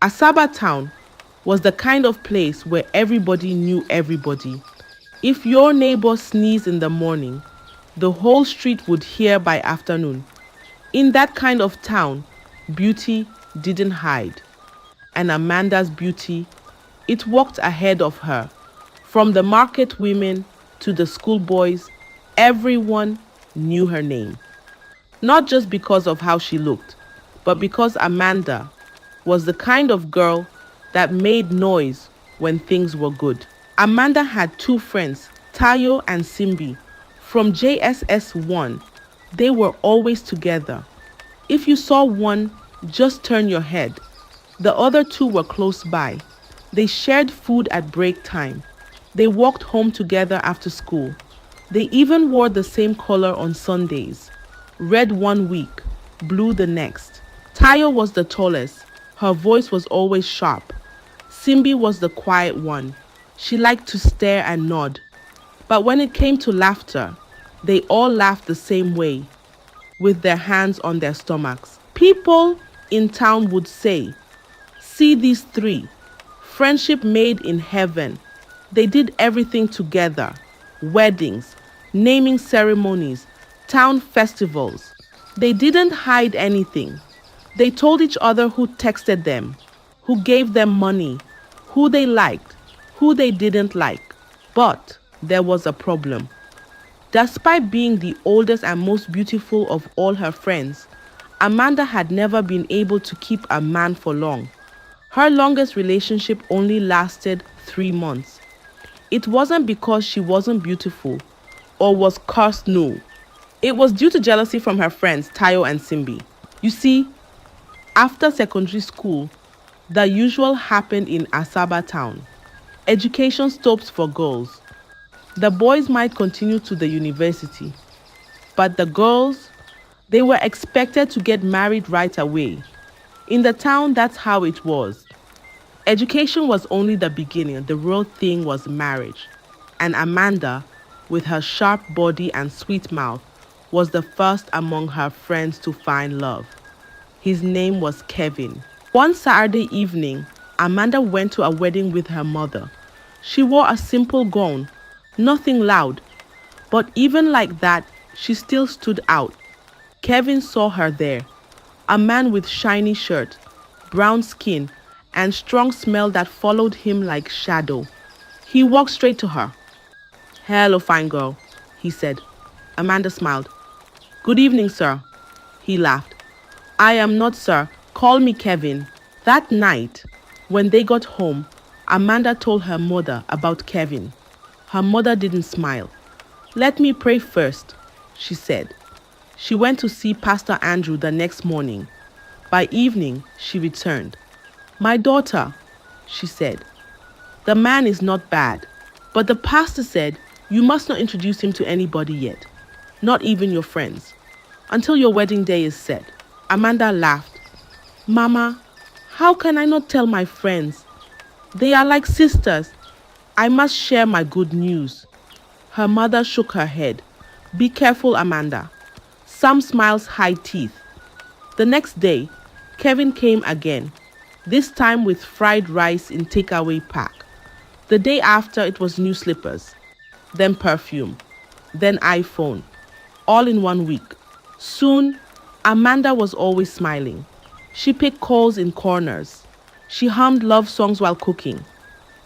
Asaba town was the kind of place where everybody knew everybody. If your neighbor sneezed in the morning, the whole street would hear by afternoon. In that kind of town, beauty didn't hide. And Amanda's beauty, it walked ahead of her. From the market women to the schoolboys, everyone knew her name. Not just because of how she looked, but because Amanda was the kind of girl that made noise when things were good. Amanda had two friends, Tayo and Simbi. From JSS 1, they were always together. If you saw one, just turn your head. The other two were close by. They shared food at break time. They walked home together after school. They even wore the same color on Sundays. Red one week, blue the next. Tayo was the tallest. Her voice was always sharp. Simbi was the quiet one. She liked to stare and nod. But when it came to laughter, they all laughed the same way, with their hands on their stomachs. People in town would say, "See these three, friendship made in heaven." They did everything together: weddings, naming ceremonies, town festivals. They didn't hide anything. They told each other who texted them, who gave them money, who they liked, who they didn't like. But there was a problem. Despite being the oldest and most beautiful of all her friends, Amanda had never been able to keep a man for long. Her longest relationship only lasted 3 months. It wasn't because she wasn't beautiful or was cursed, no. It was due to jealousy from her friends, Tayo and Simbi. You see, after secondary school, the usual happened in Asaba town. Education stops for girls. The boys might continue to the university, but the girls, they were expected to get married right away. In the town, that's how it was. Education was only the beginning. The real thing was marriage. And Amanda, with her sharp body and sweet mouth, was the first among her friends to find love. His name was Kevin. One Saturday evening, Amanda went to a wedding with her mother. She wore a simple gown, nothing loud, but even like that, she still stood out. Kevin saw her there, a man with shiny shirt, brown skin, and strong smell that followed him like shadow. He walked straight to her. "Hello, fine girl," he said. Amanda smiled. "Good evening, sir." He laughed. "I am not sir. Call me Kevin." That night, when they got home, Amanda told her mother about Kevin. Her mother didn't smile. "Let me pray first," she said. She went to see Pastor Andrew the next morning. By evening, she returned. "My daughter," she said, "the man is not bad, but the pastor said you must not introduce him to anybody yet, not even your friends, until your wedding day is set." Amanda laughed. "Mama, how can I not tell my friends? They are like sisters. I must share my good news." Her mother shook her head. "Be careful, Amanda. Some smiles hide teeth." The next day, Kevin came again, this time with fried rice in takeaway pack. The day after, it was new slippers, then perfume, then iPhone, all in 1 week. Soon, Amanda was always smiling. She picked calls in corners. She hummed love songs while cooking.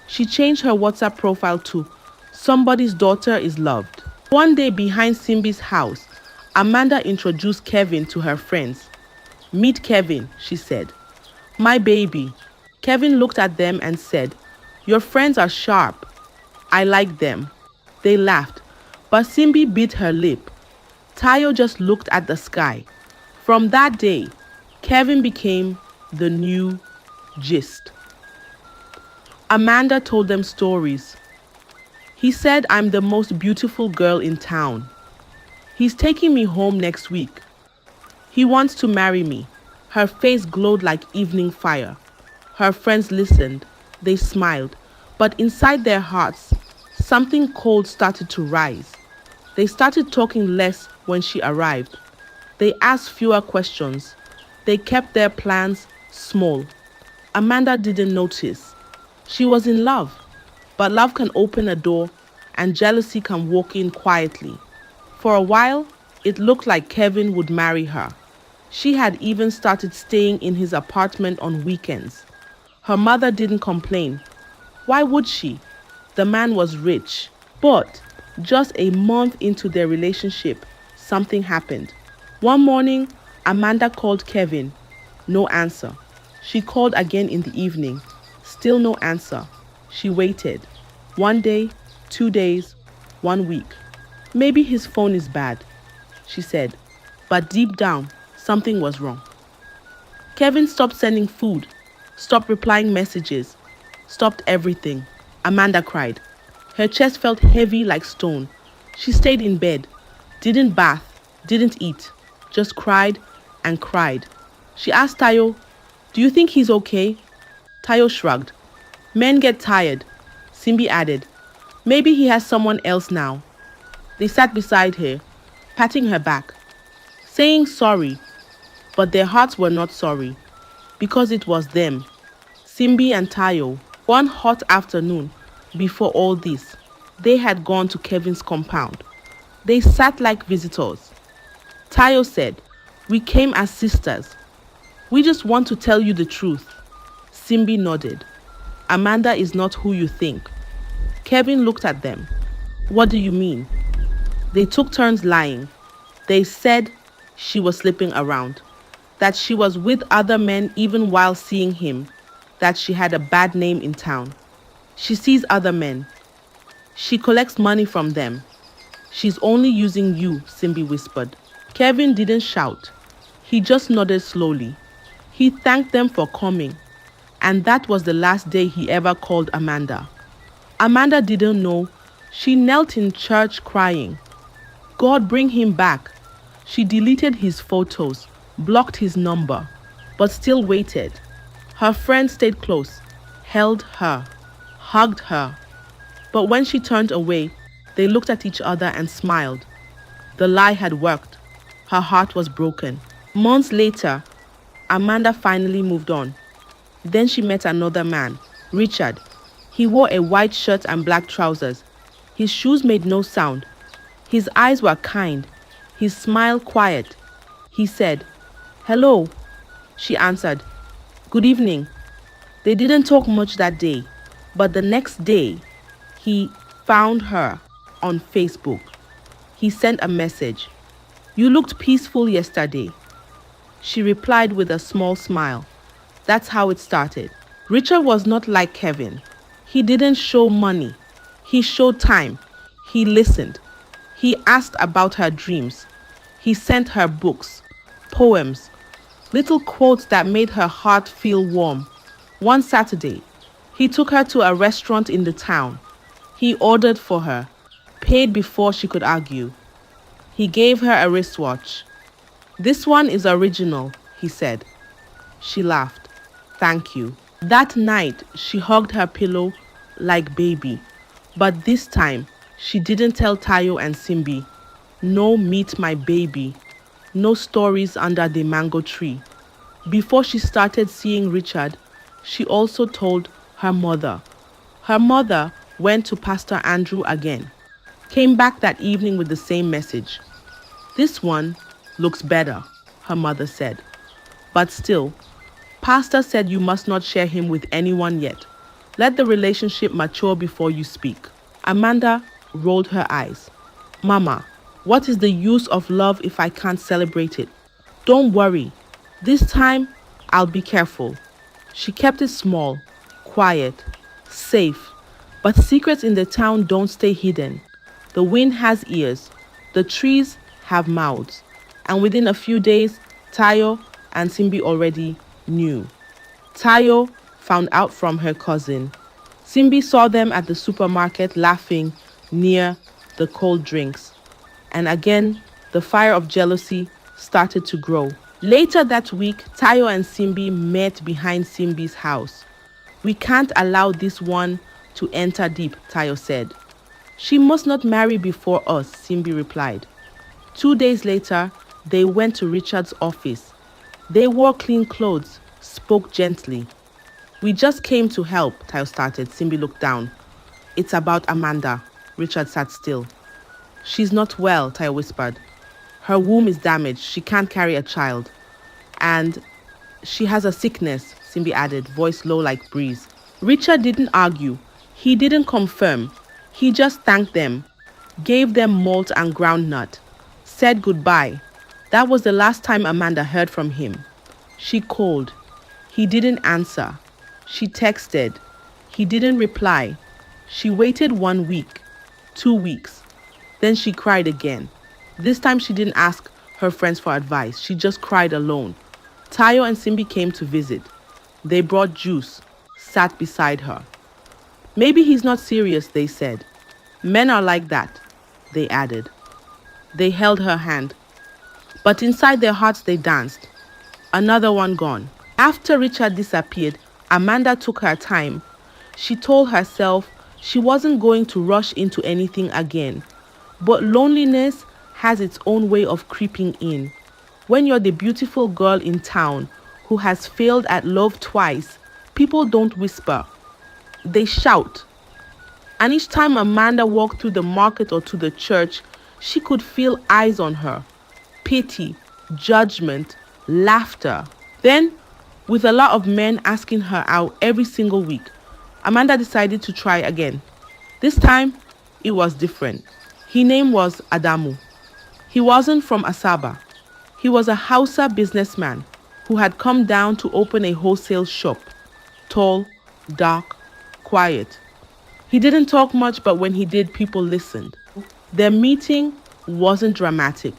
She changed her WhatsApp profile to "Somebody's daughter is loved." One day behind Simbi's house, Amanda introduced Kevin to her friends. "Meet Kevin," she said. "My baby." Kevin looked at them and said, "Your friends are sharp. I like them." They laughed, but Simbi bit her lip. Tayo just looked at the sky. From that day, Kevin became the new gist. Amanda told them stories. "He said I'm the most beautiful girl in town. He's taking me home next week. He wants to marry me." Her face glowed like evening fire. Her friends listened. They smiled. But inside their hearts, something cold started to rise. They started talking less when she arrived. They asked fewer questions. They kept their plans small. Amanda didn't notice. She was in love, but love can open a door and jealousy can walk in quietly. For a while, it looked like Kevin would marry her. She had even started staying in his apartment on weekends. Her mother didn't complain. Why would she? The man was rich. But just a month into their relationship, something happened. One morning, Amanda called Kevin. No answer. She called again in the evening. Still no answer. She waited. 1 day, 2 days, 1 week. Maybe his phone is bad, she said. But deep down, something was wrong. Kevin stopped sending food, stopped replying messages, stopped everything. Amanda cried. Her chest felt heavy like stone. She stayed in bed, didn't bath, didn't eat, just cried and cried. She asked Tayo, "Do you think he's okay?" Tayo shrugged. Men get tired. Simbi added, "Maybe he has someone else now." They sat beside her, patting her back, saying sorry, but their hearts were not sorry, because it was them, Simbi and Tayo. One hot afternoon, before all this, they had gone to Kevin's compound. They sat like visitors. Tayo said, "We came as sisters. We just want to tell you the truth." Simbi nodded. "Amanda is not who you think." Kevin looked at them. "What do you mean?" They took turns lying. They said she was sleeping around, that she was with other men even while seeing him, that she had a bad name in town. She sees other men. She collects money from them. "She's only using you," Simbi whispered. Kevin didn't shout. He just nodded slowly. He thanked them for coming, and that was the last day he ever called Amanda. Amanda didn't know. She knelt in church crying. God, bring him back. She deleted his photos, blocked his number, but still waited. Her friends stayed close, held her, hugged her. But when she turned away, they looked at each other and smiled. The lie had worked. Her heart was broken. Months later, Amanda finally moved on. Then she met another man, Richard. He wore a white shirt and black trousers. His shoes made no sound. His eyes were kind. His smile quiet. He said, "Hello." She answered, "Good evening." They didn't talk much that day, but the next day, he found her on Facebook. He sent a message. "You looked peaceful yesterday." She replied with a small smile. That's how it started. Richard was not like Kevin. He didn't show money. He showed time. He listened. He asked about her dreams. He sent her books, poems, little quotes that made her heart feel warm. One Saturday, he took her to a restaurant in the town. He ordered for her, paid before she could argue. He gave her a wristwatch. "This one is original," he said. She laughed. "Thank you." That night, she hugged her pillow like baby. But this time, she didn't tell Tayo and Simbi. No meet my baby. No stories under the mango tree. Before she started seeing Richard, she also told her mother. Her mother went to Pastor Andrew again. Came back that evening with the same message. "This one looks better," her mother said. "But still, Pastor said you must not share him with anyone yet. Let the relationship mature before you speak." Amanda rolled her eyes. "Mama, what is the use of love if I can't celebrate it? Don't worry. This time, I'll be careful." She kept it small, quiet, safe. But secrets in the town don't stay hidden. The wind has ears. The trees have mouths. And within a few days, Tayo and Simbi already knew. Tayo found out from her cousin. Simbi saw them at the supermarket laughing near the cold drinks. And again, the fire of jealousy started to grow. Later that week, Tayo and Simbi met behind Simbi's house. "We can't allow this one to enter deep," Tayo said. "She must not marry before us," Simbi replied. 2 days later, they went to Richard's office. They wore clean clothes, spoke gently. We just came to help, Tayo started. Simbi looked down. It's about Amanda. Richard sat still. She's not well, Tayo whispered. Her womb is damaged. She can't carry a child. And she has a sickness, Simbi added, voice low like breeze. Richard didn't argue. He didn't confirm. He just thanked them, gave them malt and groundnut, said goodbye. That was the last time Amanda heard from him. She called. He didn't answer. She texted. He didn't reply. She waited 1 week, 2 weeks. Then she cried again. This time she didn't ask her friends for advice. She just cried alone. Tayo and Simbi came to visit. They brought juice, sat beside her. Maybe he's not serious, they said. Men are like that, they added. They held her hand. But inside their hearts they danced. Another one gone. After Richard disappeared, Amanda took her time. She told herself she wasn't going to rush into anything again. But loneliness has its own way of creeping in. When you're the beautiful girl in town who has failed at love twice, people don't whisper. They shout. And each time Amanda walked through the market or to the church, she could feel eyes on her. Pity, judgment, laughter. Then, with a lot of men asking her out every single week, Amanda decided to try again. This time, it was different. His name was Adamu. He wasn't from Asaba. He was a Hausa businessman who had come down to open a wholesale shop. Tall, dark, quiet. He didn't talk much, but when he did, people listened. Their meeting wasn't dramatic.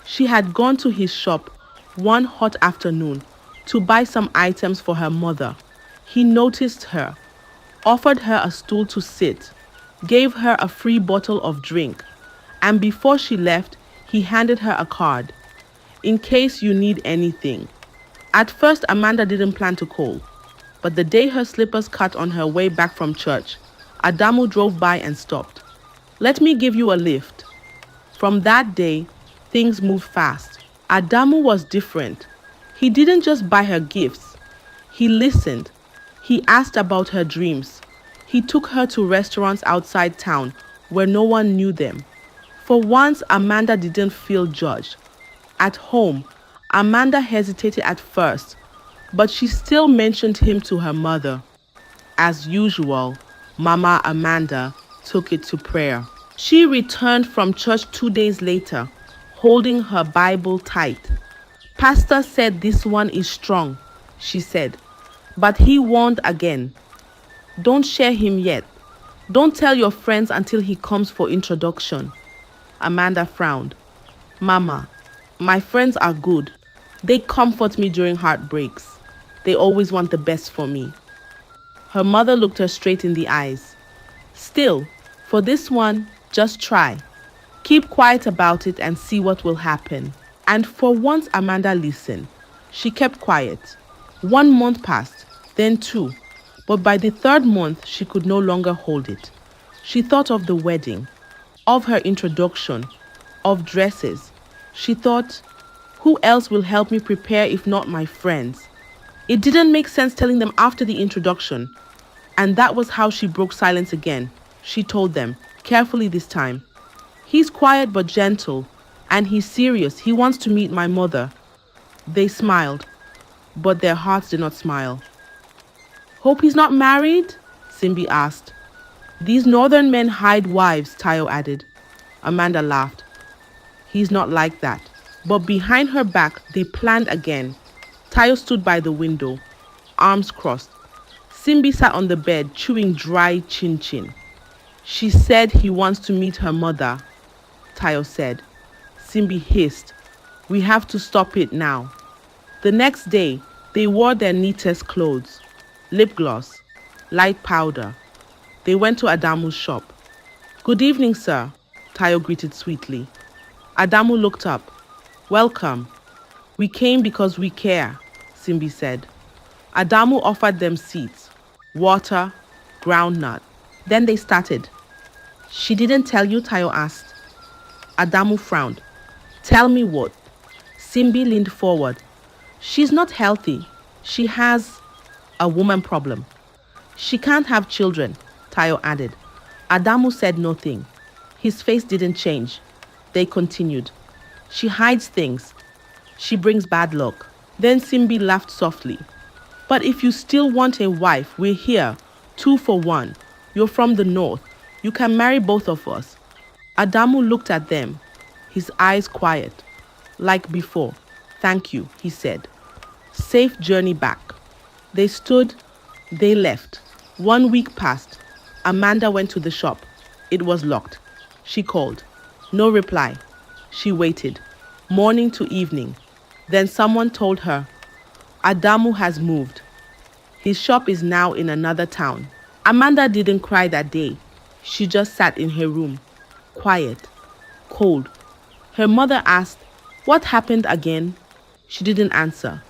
She had gone to his shop one hot afternoon to buy some items for her mother. He noticed her, offered her a stool to sit, gave her a free bottle of drink, and before she left, he handed her a card. In case you need anything. At first, Amanda didn't plan to call, but the day her slippers cut on her way back from church, Adamu drove by and stopped. Let me give you a lift. From that day, things moved fast. Adamu was different. He didn't just buy her gifts. He listened. He asked about her dreams. He took her to restaurants outside town where no one knew them. For once, Amanda didn't feel judged. At home, Amanda hesitated at first, but she still mentioned him to her mother. As usual, Mama Amanda took it to prayer. She returned from church 2 days later, holding her Bible tight. Pastor said this one is strong, she said, but he warned again. Don't share him yet. Don't tell your friends until he comes for introduction. Amanda frowned. Mama, my friends are good. They comfort me during heartbreaks. They always want the best for me. Her mother looked her straight in the eyes. Still, for this one, just try. Keep quiet about it and see what will happen. And for once, Amanda listened. She kept quiet. 1 month passed, then 2. But by the 3rd month, she could no longer hold it. She thought of the wedding, of her introduction, of dresses. She thought, who else will help me prepare if not my friends? It didn't make sense telling them after the introduction. And that was how she broke silence again. She told them, carefully this time. He's quiet but gentle, and he's serious. He wants to meet my mother. They smiled, but their hearts did not smile. Hope he's not married? Simbi asked. These northern men hide wives, Tayo added. Amanda laughed. He's not like that. But behind her back, they planned again. Tayo stood by the window, arms crossed. Simbi sat on the bed, chewing dry chin-chin. She said he wants to meet her mother, Tayo said. Simbi hissed. We have to stop it now. The next day, they wore their neatest clothes, lip gloss, light powder. They went to Adamu's shop. Good evening, sir, Tayo greeted sweetly. Adamu looked up. Welcome. We came because we care, Simbi said. Adamu offered them seats, water, groundnut. Then they started. She didn't tell you, Tayo asked. Adamu frowned. Tell me what? Simbi leaned forward. She's not healthy. She has... A woman problem. She can't have children, Tayo added. Adamu said nothing. His face didn't change. They continued. She hides things. She brings bad luck. Then Simbi laughed softly. But if you still want a wife, we're here. 2 for 1. You're from the north. You can marry both of us. Adamu looked at them, his eyes quiet. Like before. Thank you, he said. Safe journey back. They stood, they left. 1 week passed. Amanda went to the shop. It was locked. She called. No reply. She waited. Morning to evening. Then someone told her, Adamu has moved. His shop is now in another town. Amanda didn't cry that day. She just sat in her room, quiet, cold. Her mother asked, what happened again? She didn't answer.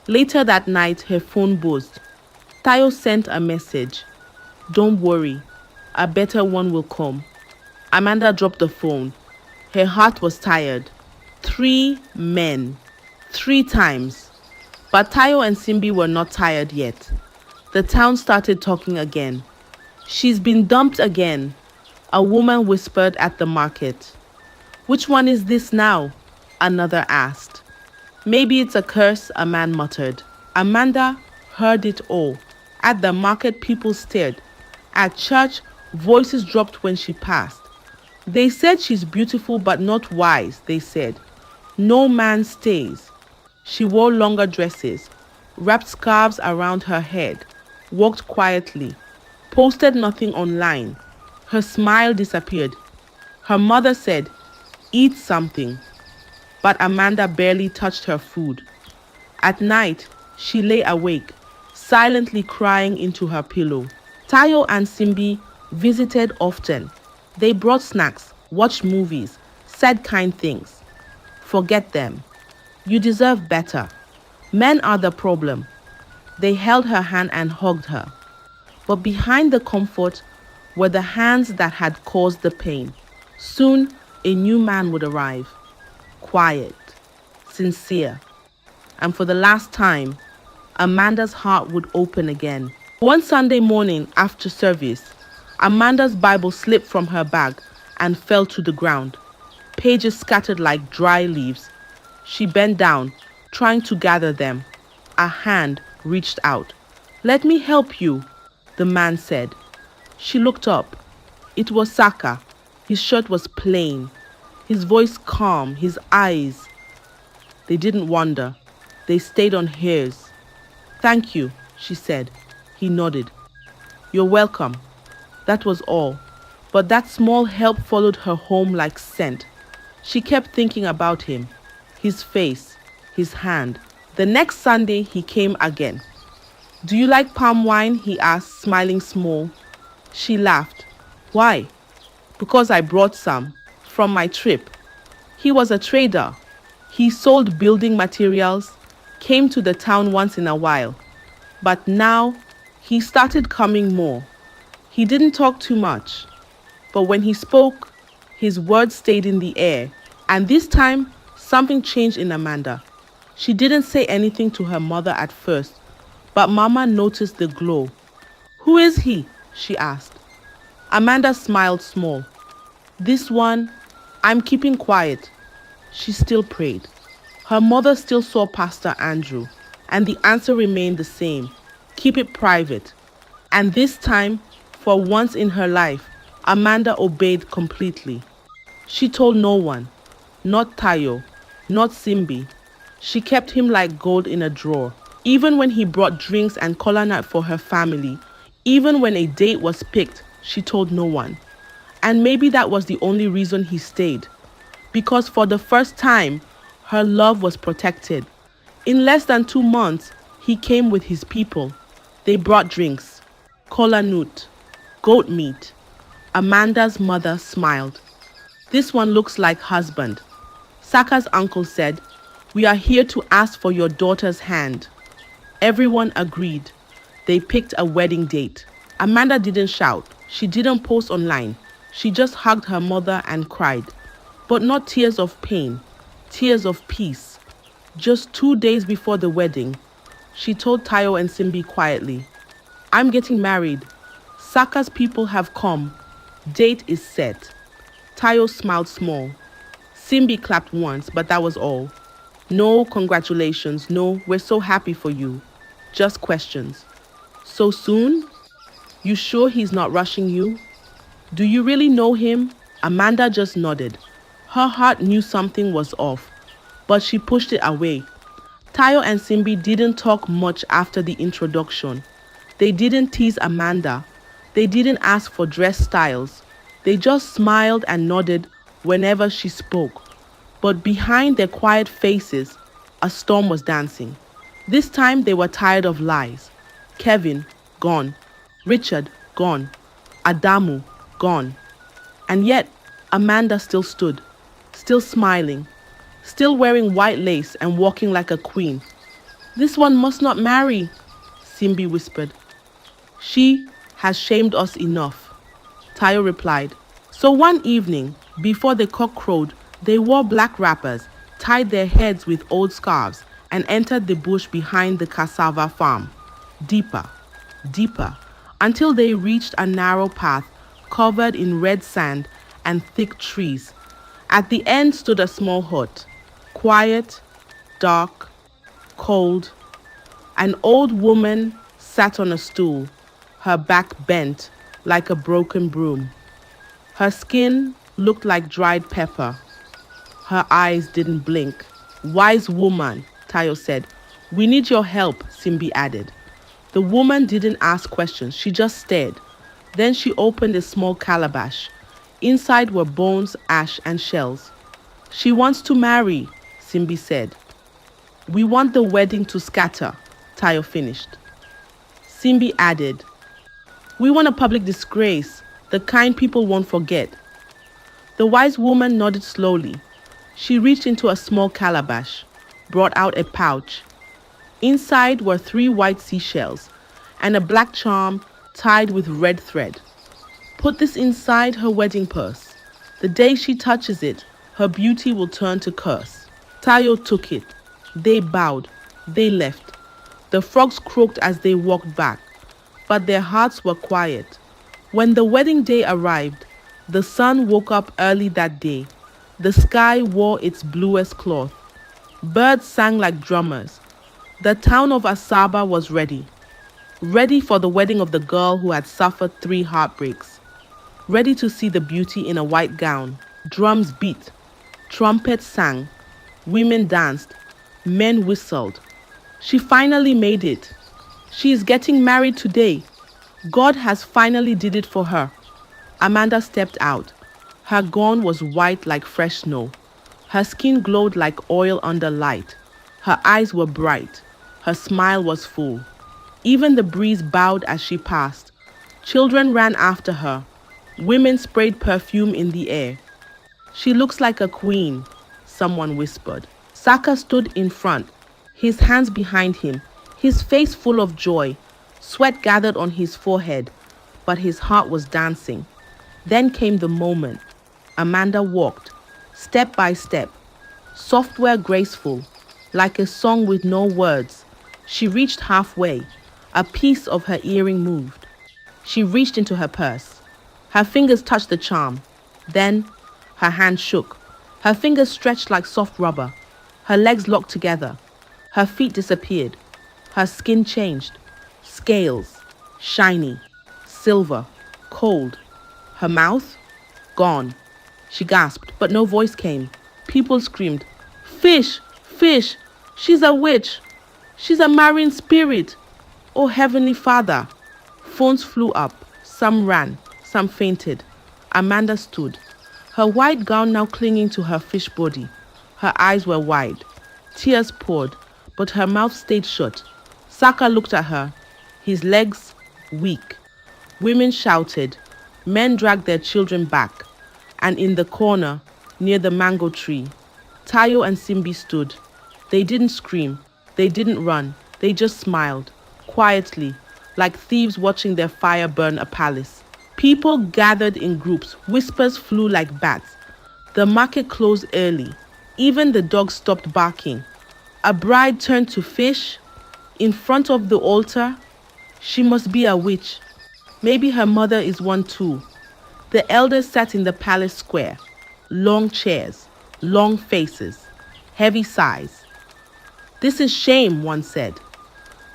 Later that night, her phone buzzed. Tayo sent a message. Don't worry, a better one will come. Amanda dropped the phone. Her heart was tired. 3 men. 3 times. But Tayo and Simbi were not tired yet. The town started talking again. She's been dumped again. A woman whispered at the market. Which one is this now? Another asked. Maybe it's a curse, a man muttered. Amanda heard it all. At the market, people stared. At church, voices dropped when she passed. They said she's beautiful but not wise, they said. No man stays. She wore longer dresses, wrapped scarves around her head, walked quietly, posted nothing online. Her smile disappeared. Her mother said, eat something. But Amanda barely touched her food. At night, she lay awake, silently crying into her pillow. Tayo and Simbi visited often. They brought snacks, watched movies, said kind things. Forget them. You deserve better. Men are the problem. They held her hand and hugged her. But behind the comfort were the hands that had caused the pain. Soon, a new man would arrive. Quiet, sincere. And for the last time, Amanda's heart would open again. One Sunday morning after service, Amanda's Bible slipped from her bag and fell to the ground. Pages scattered like dry leaves. She bent down, trying to gather them. A hand reached out. Let me help you, the man said. She looked up. It was Saka. His shirt was plain, his voice calm, his eyes. They didn't wonder. They stayed on hers. Thank you, she said. He nodded. You're welcome. That was all. But that small help followed her home like scent. She kept thinking about him, his face, his hand. The next Sunday, he came again. Do you like palm wine? He asked, smiling small. She laughed. Why? Because I brought some from my trip. He was a trader. He sold building materials, came to the town once in a while. But now, he started coming more. He didn't talk too much. But when he spoke, his words stayed in the air. And this time, something changed in Amanda. She didn't say anything to her mother at first, but Mama noticed the glow. Who is he? She asked. Amanda smiled small. This one, I'm keeping quiet. She still prayed. Her mother still saw Pastor Andrew, and the answer remained the same. Keep it private. And this time, for once in her life, Amanda obeyed completely. She told no one, not Tayo, not Simbi. She kept him like gold in a drawer. Even when he brought drinks and kola nut for her family, even when a date was picked, she told no one. And maybe that was the only reason he stayed. Because for the first time, her love was protected. In less than 2 months, he came with his people. They brought drinks, kola nut, goat meat. Amanda's mother smiled. This one looks like husband. Saka's uncle said, we are here to ask for your daughter's hand. Everyone agreed. They picked a wedding date. Amanda didn't shout. She didn't post online. She just hugged her mother and cried. But not tears of pain, tears of peace. Just 2 days before the wedding, She told Tayo and Simbi quietly. I'm getting married. Saka's people have come. Date is set. Tayo smiled small. Simbi clapped once, but that was all. No congratulations, no, we're so happy for you. Just questions. So soon? You sure he's not rushing you? Do you really know him? Amanda just nodded. Her heart knew something was off, but she pushed it away. Tayo and Simbi didn't talk much after the introduction. They didn't tease Amanda. They didn't ask for dress styles. They just smiled and nodded whenever she spoke. But behind their quiet faces, a storm was dancing. This time they were tired of lies. Kevin, gone. Richard, gone. Adamu, gone. And yet, Amanda still stood, still smiling, still wearing white lace and walking like a queen. This one must not marry, Simbi whispered. She has shamed us enough, Tayo replied. So one evening, before the cock crowed, they wore black wrappers, tied their heads with old scarves, and entered the bush behind the cassava farm. Deeper, deeper, until they reached a narrow path covered in red sand and thick trees. At the end stood a small hut, quiet, dark, cold. An old woman sat on a stool, her back bent like a broken broom. Her skin looked like dried pepper. Her eyes didn't blink. Wise woman, Tayo said. We need your help, Simbi added. The woman didn't ask questions, she just stared. Then she opened a small calabash. Inside were bones, ash, and shells. She wants to marry, Simbi said. We want the wedding to scatter, Tayo finished. Simbi added, we want a public disgrace, the kind people won't forget. The wise woman nodded slowly. She reached into a small calabash, brought out a pouch. Inside were 3 white seashells and a black charm tied with red thread. Put this inside her wedding purse. The day she touches it, her beauty will turn to curse. Tayo took it. They bowed. They left. The frogs croaked as they walked back, but their hearts were quiet. When the wedding day arrived, the sun woke up early that day. The sky wore its bluest cloth. Birds sang like drummers. The town of Asaba was ready. Ready for the wedding of the girl who had suffered 3 heartbreaks. Ready to see the beauty in a white gown. Drums beat. Trumpets sang. Women danced. Men whistled. She finally made it. She is getting married today. God has finally did it for her. Amanda stepped out. Her gown was white like fresh snow. Her skin glowed like oil under light. Her eyes were bright. Her smile was full. Even the breeze bowed as she passed. Children ran after her. Women sprayed perfume in the air. She looks like a queen, someone whispered. Saka stood in front, his hands behind him, his face full of joy. Sweat gathered on his forehead, but his heart was dancing. Then came the moment. Amanda walked, step by step, software graceful, like a song with no words. She reached halfway. A piece of her earring moved. She reached into her purse. Her fingers touched the charm. Then her hand shook. Her fingers stretched like soft rubber. Her legs locked together. Her feet disappeared. Her skin changed. Scales, shiny, silver, cold. Her mouth, gone. She gasped, but no voice came. People screamed, "Fish! Fish! She's a witch! She's a marine spirit! Oh, Heavenly Father!" Phones flew up. Some ran, some fainted. Amanda stood, her white gown now clinging to her fish body. Her eyes were wide. Tears poured, but her mouth stayed shut. Saka looked at her, his legs weak. Women shouted. Men dragged their children back. And in the corner, near the mango tree, Tayo and Simbi stood. They didn't scream. They didn't run. They just smiled, quietly, like thieves watching their fire burn a palace. People gathered in groups. Whispers flew like bats. The market closed early. Even the dogs stopped barking. A bride turned to fish. In front of the altar, she must be a witch. Maybe her mother is one too. The elders sat in the palace square. Long chairs, long faces, heavy sighs. This is shame, one said.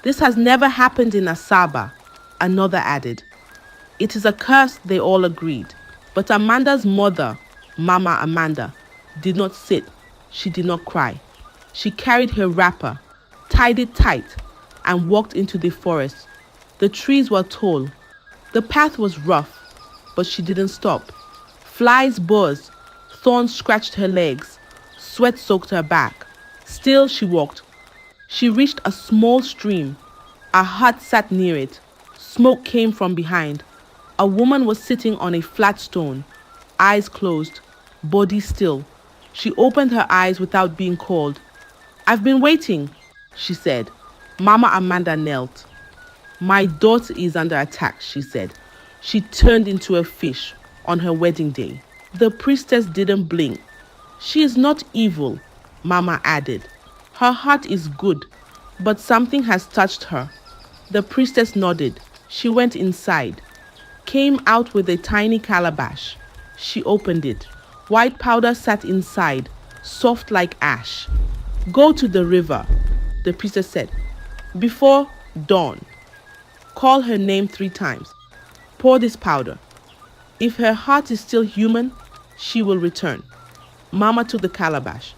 This has never happened in Asaba, another added. It is a curse, they all agreed. But Amanda's mother, Mama Amanda, did not sit. She did not cry. She carried her wrapper, tied it tight, and walked into the forest. The trees were tall. The path was rough, but she didn't stop. Flies buzzed, thorns scratched her legs, sweat soaked her back. Still she walked. She reached a small stream. A hut sat near it. Smoke came from behind. A woman was sitting on a flat stone, eyes closed, body still. She opened her eyes without being called. I've been waiting, she said. Mama Amanda knelt. My daughter is under attack, she said. She turned into a fish on her wedding day. The priestess didn't blink. She is not evil, Mama added. Her heart is good, but something has touched her. The priestess nodded. She went inside, came out with a tiny calabash. She opened it. White powder sat inside, soft like ash. Go to the river, the priestess said, before dawn. Call her name 3 times. Pour this powder. If her heart is still human, she will return. Mama took the calabash,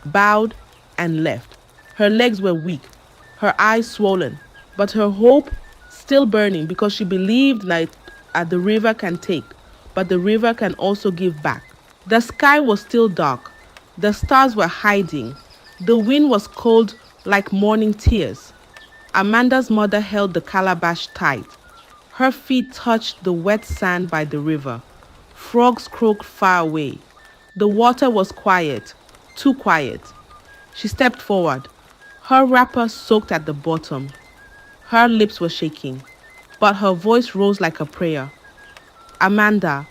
bowed, and left. Her legs were weak, her eyes swollen, but her hope still burning because she believed that the river can take, but the river can also give back. The sky was still dark. The stars were hiding. The wind was cold like morning tears. Amanda's mother held the calabash tight. Her feet touched the wet sand by the river. Frogs croaked far away. The water was quiet, too quiet. She stepped forward. Her wrapper soaked at the bottom. Her lips were shaking, but her voice rose like a prayer. Amanda,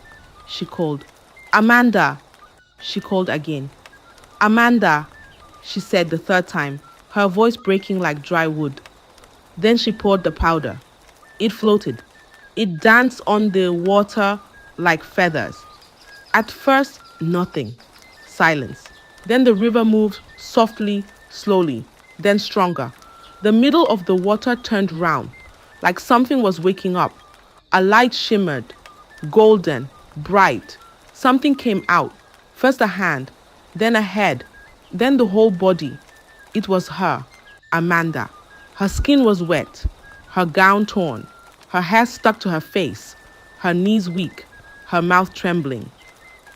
she called. Amanda, she called again. Amanda, she said the 3rd time, her voice breaking like dry wood. Then she poured the powder. It floated. It danced on the water like feathers. At first, nothing. Silence. Then the river moved softly, slowly, then stronger. The middle of the water turned round, like something was waking up. A light shimmered, golden, bright. Something came out. First a hand, then a head, then the whole body. It was her, Amanda. Her skin was wet, her gown torn, her hair stuck to her face, her knees weak, her mouth trembling.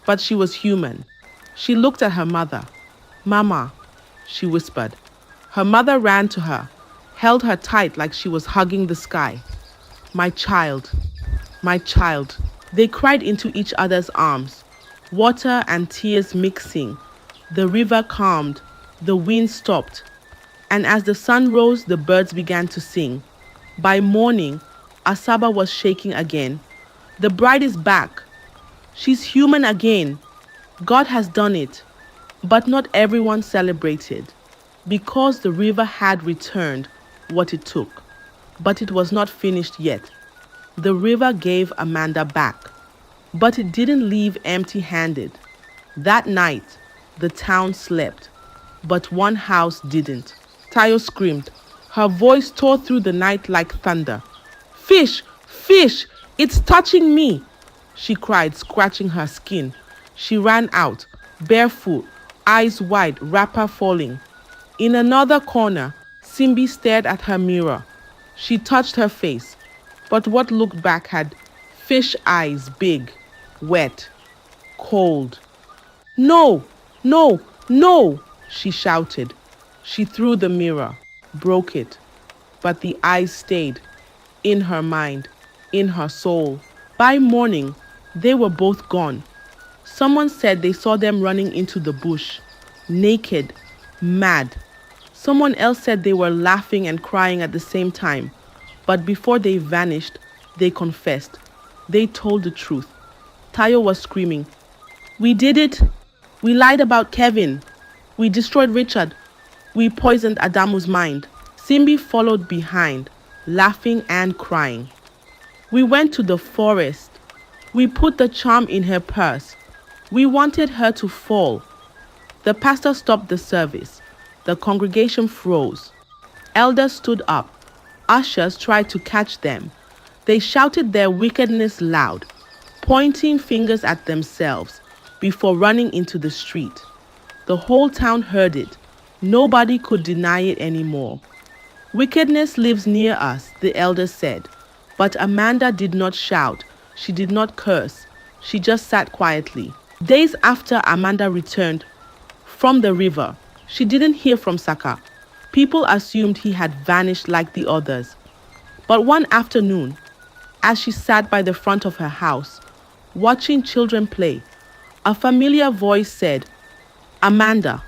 But she was human. She looked at her mother. Mama, she whispered. Her mother ran to her, held her tight like she was hugging the sky. My child, my child. They cried into each other's arms, water and tears mixing. The river calmed, the wind stopped, and as the sun rose, the birds began to sing. By morning, Asaba was shaking again. The bride is back. She's human again. God has done it. But not everyone celebrated, because the river had returned what it took. But it was not finished yet. The river gave Amanda back, but it didn't leave empty-handed. That night, the town slept, but one house didn't. Tayo screamed. Her voice tore through the night like thunder. Fish! Fish! It's touching me! She cried, scratching her skin. She ran out, barefoot, eyes wide, wrapper falling. In another corner, Simbi stared at her mirror. She touched her face, but what looked back had fish eyes, big, wet, cold. No! No! No! She shouted. She threw the mirror, broke it, but the eyes stayed in her mind, in her soul. By morning, they were both gone. Someone said they saw them running into the bush, naked, mad. Someone else said they were laughing and crying at the same time, but before they vanished, they confessed. They told the truth. Tayo was screaming, "We did it! We lied about Kevin! We destroyed Richard! We poisoned Adamu's mind!" Simbi followed behind, laughing and crying. We went to the forest. We put the charm in her purse. We wanted her to fall. The pastor stopped the service. The congregation froze. Elders stood up. Ushers tried to catch them. They shouted their wickedness loud, pointing fingers at themselves before running into the street. The whole town heard it. Nobody could deny it anymore. Wickedness lives near us, the elders said. But Amanda did not shout. She did not curse. She just sat quietly. Days after Amanda returned from the river, she didn't hear from Saka. People assumed he had vanished like the others. But one afternoon, as she sat by the front of her house, watching children play, a familiar voice said, "Amanda."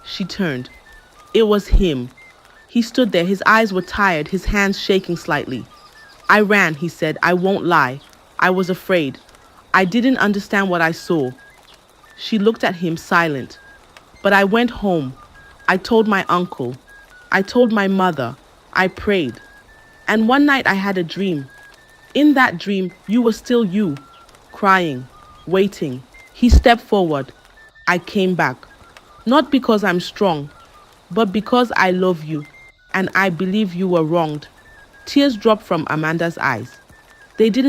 She turned. It was him. He stood there, his eyes were tired, his hands shaking slightly. "I ran," he said. "I won't lie. I was afraid. I didn't understand what I saw." She looked at him silent. "But I went home. I told my uncle. I told my mother. I prayed. And one night I had a dream. In that dream, you were still you, crying, waiting." He stepped forward. "I came back. Not because I'm strong, but because I love you, and I believe you were wronged." Tears dropped from Amanda's eyes. They didn't